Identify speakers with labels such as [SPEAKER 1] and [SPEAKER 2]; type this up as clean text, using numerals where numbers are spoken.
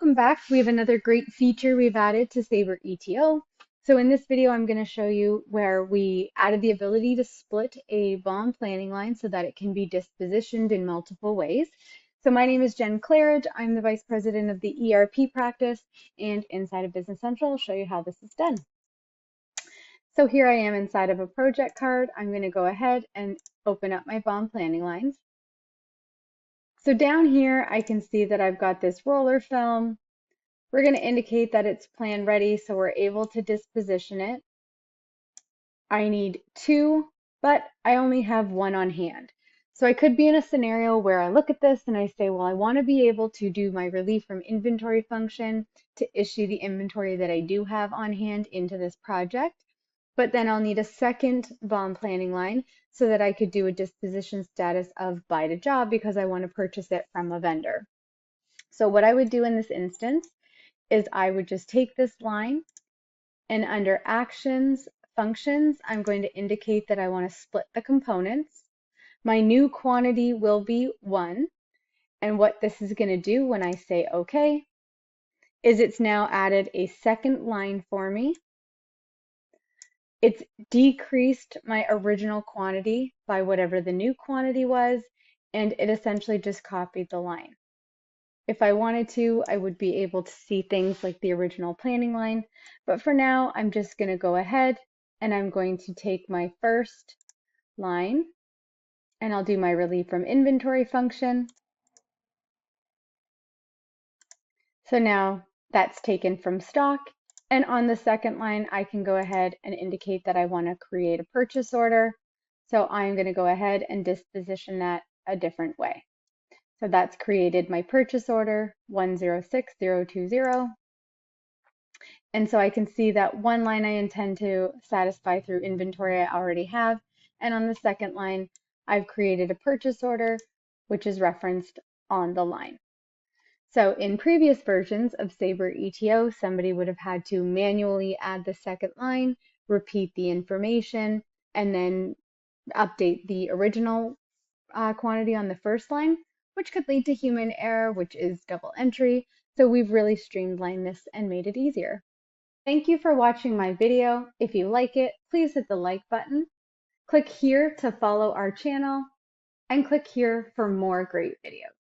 [SPEAKER 1] welcome back. We have another great feature we've added to Sabre ETO. So in this video, I'm going to show you where we added the ability to split a BOM planning line so that it can be dispositioned in multiple ways. So my name is Jenn Claridge. I'm the Vice President of the ERP practice, and inside of Business Central, I'll show you how this is done. So here I am inside of a project card. I'm going to go ahead and open up my BOM planning lines. So down here, I can see that I've got this roller film. We're going to indicate that it's plan ready, so we're able to disposition it. I need two, but I only have one on hand. So I could be in a scenario where I look at this and I say, well, I want to be able to do my relief from inventory function to issue the inventory that I do have on hand into this project. But then I'll need a second BOM planning line so that I could do a disposition status of buy to job because I want to purchase it from a vendor. So what I would do in this instance is I would just take this line and under actions, functions, I'm going to indicate that I want to split the components. My new quantity will be 1. And what this is going to do when I say OK is it's now added a second line for me. It's decreased my original quantity by whatever the new quantity was, and it essentially just copied the line. If I wanted to, I would be able to see things like the original planning line, but for now, I'm just going to go ahead and I'm going to take my first line and I'll do my relief from inventory function. So now that's taken from stock. And on the second line, I can go ahead and indicate that I want to create a purchase order. So I'm going to go ahead and disposition that a different way. So that's created my purchase order 106020. And so I can see that one line I intend to satisfy through inventory I already have. And on the second line, I've created a purchase order, which is referenced on the line. So in previous versions of Sabre ETO, somebody would have had to manually add the second line, repeat the information, and then update the original quantity on the first line, which could lead to human error, which is double entry. So we've really streamlined this and made it easier. Thank you for watching my video. If you like it, please hit the like button. Click here to follow our channel and click here for more great videos.